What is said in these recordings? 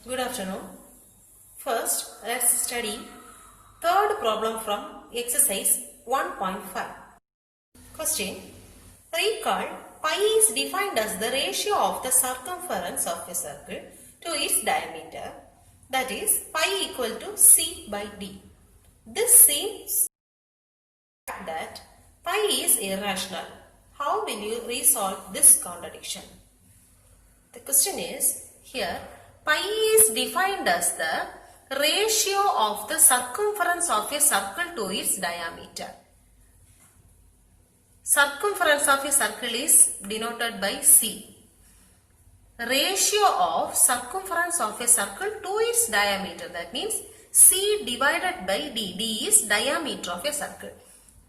Good afternoon. First, let's study third problem from exercise 1.5. Question. Recall, pi is defined as the ratio of the circumference of a circle to its diameter, that is, pi equal to c by d. This seems that pi is irrational. How will you resolve this contradiction? The question is, here pi is defined as the ratio of the circumference of a circle to its diameter. Circumference of a circle is denoted by c. Ratio of circumference of a circle to its diameter, that means c divided by d. D is diameter of a circle.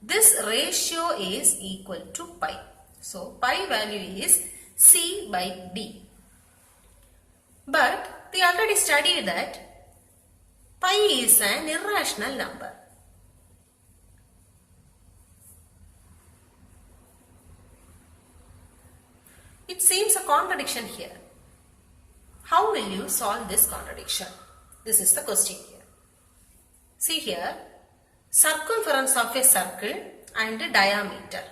This ratio is equal to pi. So pi value is c by d. But we already studied that pi is an irrational number. It seems a contradiction here. How will you solve this contradiction? This is the question here. See here, circumference of a circle and diameter.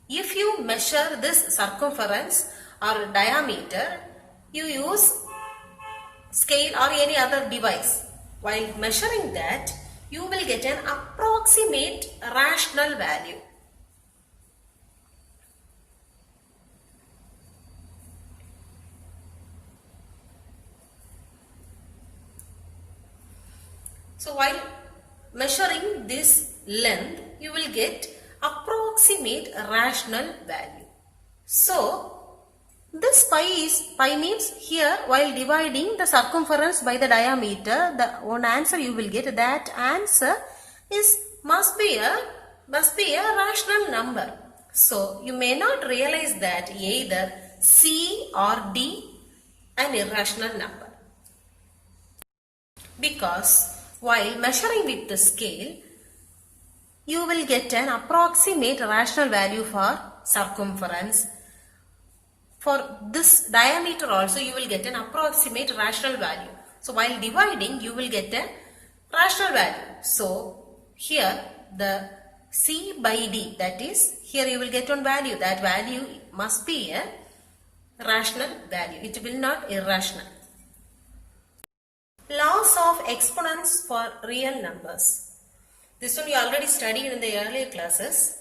If you measure this circumference or diameter, you use scale or any other device. While measuring that, you will get an approximate rational value. So while measuring this length, you will get approximate rational value. So this pi means here while dividing the circumference by the diameter, the one answer you will get, that answer must be a rational number. So you may not realize that either c or d an irrational number, because while measuring with the scale, you will get an approximate rational value for circumference. For this diameter also, you will get an approximate rational value. So while dividing, you will get a rational value. So here the c by d, that is, here you will get one value. That value must be a rational value. It will not irrational. Laws of exponents for real numbers. This one you already studied in the earlier classes.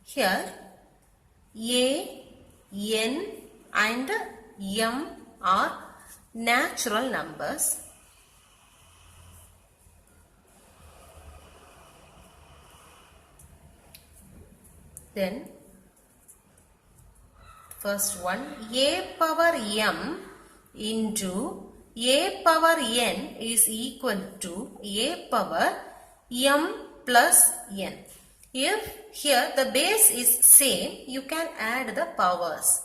Here a, n and m are natural numbers. Then first one, a power m into a power n is equal to a power m plus n. If here the base is same, you can add the powers.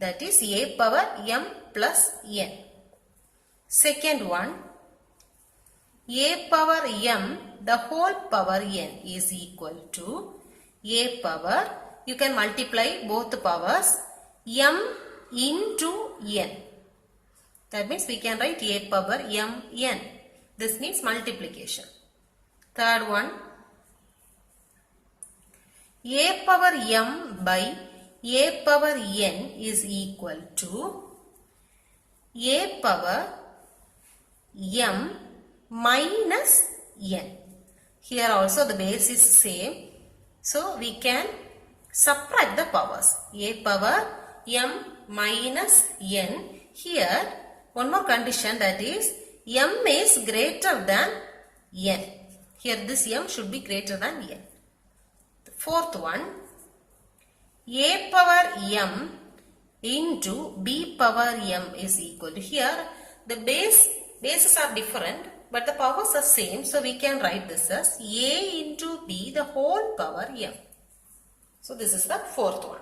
That is a power m plus n. Second one, a power m the whole power n is equal to a power, you can multiply both powers, m into n. That means we can write a power m n. This means multiplication. Third one, a power m by a power n is equal to a power m minus n. Here also the base is same. So we can subtract the powers. A power m minus n. Here one more condition, that is m is greater than n. Here this m should be greater than n. The fourth one, a power m into b power m is equal to, here the bases are different but the powers are same, so we can write this as a into b the whole power m. So this is the fourth one.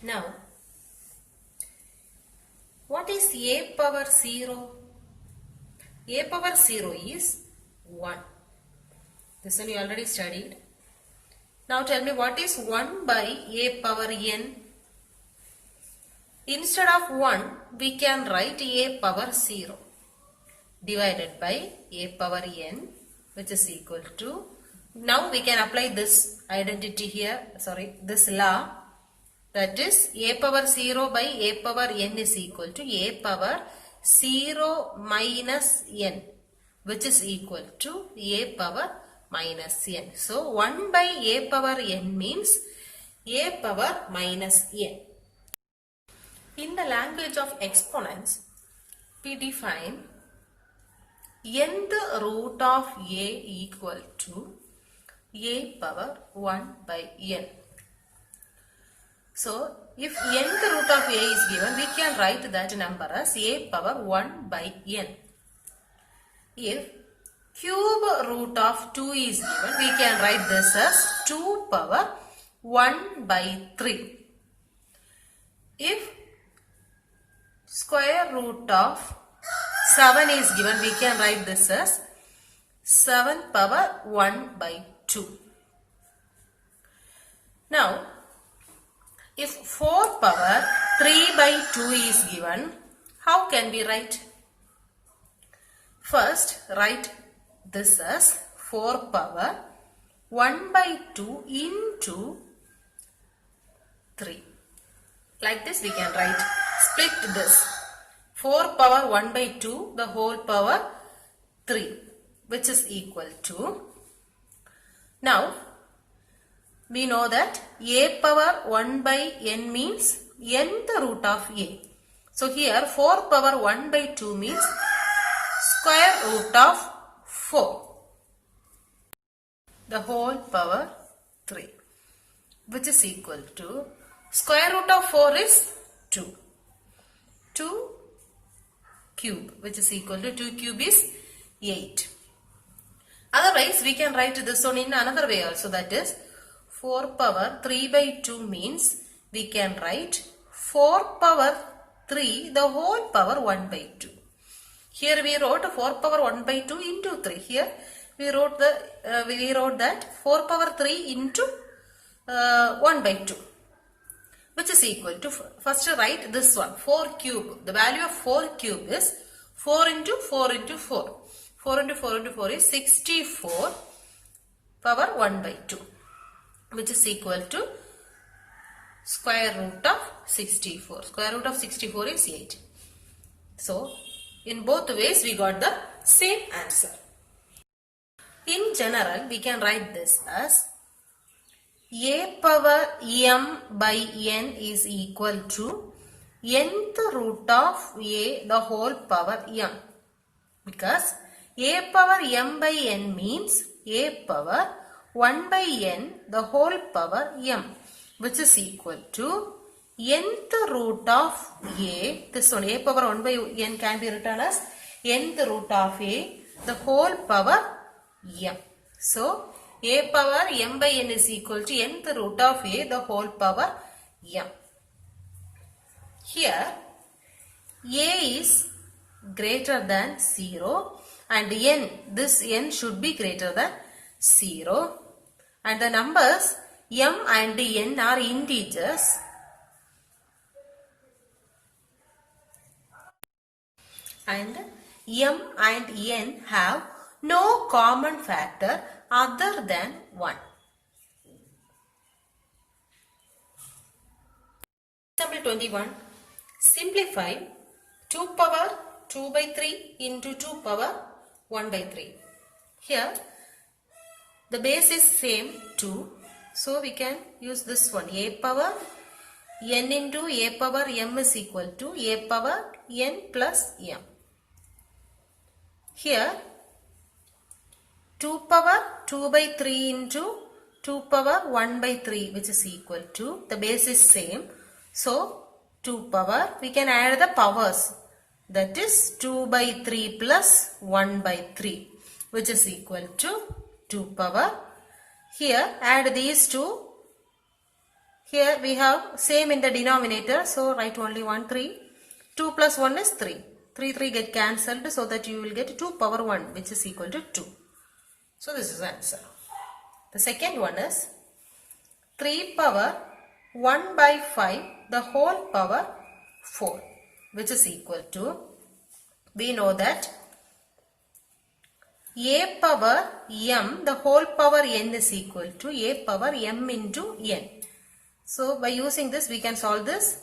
Now what is a power 0? A power 0 is 1. This one you already studied. Now tell me, what is 1 by a power n? Instead of 1, we can write a power 0 divided by a power n, which is equal to, now we can apply this identity here, this law, that is a power 0 by a power n is equal to a power 0 minus n, which is equal to a power minus n. So 1 by a power n means a power minus n. In the language of exponents, we define nth root of a equal to a power 1 by n. So, if nth root of a is given, we can write that number as a power 1 by n. If cube root of 2 is given, we can write this as 2 power 1 by 3. If square root of 7 is given, we can write this as 7 power 1 by 2. Now, if 4 power 3 by 2 is given, how can we write? First, write this as 4 power 1 by 2 into 3. Like this we can write, split this. 4 power 1 by 2, the whole power 3, which is equal to, now we know that a power 1 by n means nth root of a. So here 4 power 1 by 2 means square root of 4, the whole power 3, which is equal to, square root of 4 is 2. 2 cube, which is equal to 2 cube is 8. Otherwise, we can write this one in another way also, that is 4 power 3 by 2 means we can write 4 power 3 the whole power 1 by 2. Here we wrote 4 power 1 by 2 into 3. Here we wrote that 4 power 3 into 1 by 2, which is equal to, first write this one, 4 cube. The value of 4 cube is 4 into 4 into 4. 4 into 4 into 4 is 64 power 1 by 2, which is equal to square root of 64. Square root of 64 is 8. So, in both ways we got the same answer. In general, we can write this as a power m by n is equal to nth root of a the whole power m, because a power m by n means a power 1 by n the whole power m, which is equal to nth root of a, this one, a power 1 by n can be written as nth root of a the whole power m. So, a power m by n is equal to nth root of a the whole power m. Here, a is greater than 0 and n, this n should be greater than 0, and the numbers m and n are integers, and m and n have no common factor other than 1. Example 21. Simplify 2 power 2 by 3 into 2 power 1 by 3. Here the base is same 2, so we can use this one, a power n into a power m is equal to a power n plus m. Here 2 power 2 by 3 into 2 power 1 by 3, which is equal to, the base is same, so 2 power, we can add the powers, that is 2 by 3 plus 1 by 3, which is equal to 2 power. Here add these two, here we have same in the denominator, so write only 1 3, 2 plus 1 is 3, 3 3 get cancelled, so that you will get 2 power 1, which is equal to 2. So this is the answer. The second one is 3 power 1 by 5 the whole power 4, which is equal to, we know that a power m, the whole power n is equal to a power m into n. So by using this we can solve this.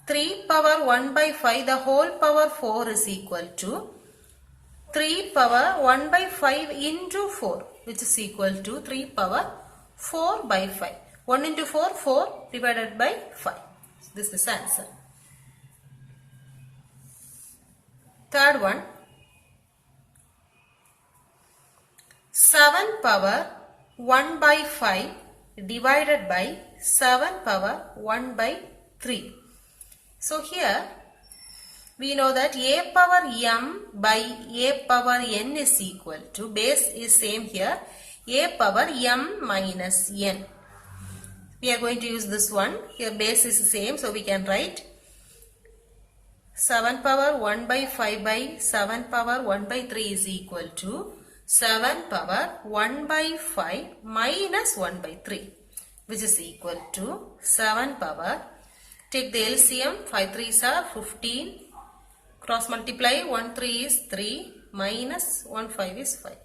3 power 1 by 5, the whole power 4 is equal to 3 power 1 by 5 into 4, which is equal to 3 power 4 by 5. 1 into 4, 4 divided by 5. This is the answer. Third one, 7 power 1 by 5 divided by 7 power 1 by 3. So here we know that a power m by a power n is equal to, base is same here, a power m minus n. We are going to use this one. Here base is same, so we can write 7 power 1 by 5 by 7 power 1 by 3 is equal to 7 power 1 by 5 minus 1 by 3, which is equal to 7 power, take the LCM, 5 3s are 15, cross multiply, 1 3 is 3 minus 1 5 is 5,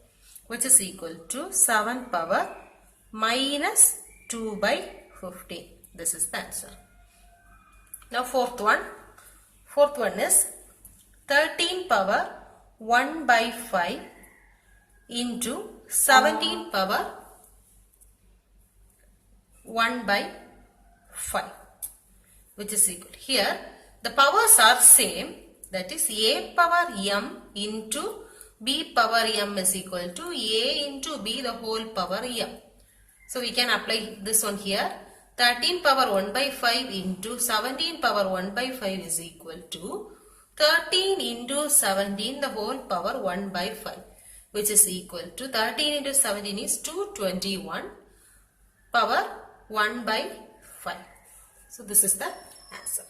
which is equal to 7 power minus 2 by 15. This is the answer. Now fourth one is 13 power 1 by 5 into 17 power 1 by 5, which is equal. Here the powers are same, that is a power m into b power m is equal to a into b the whole power m. So we can apply this one here. 13 power 1 by 5 into 17 power 1 by 5 is equal to 13 into 17 the whole power 1 by 5, which is equal to 13 into 17 is 221 power 1 by 5. So this is the answer.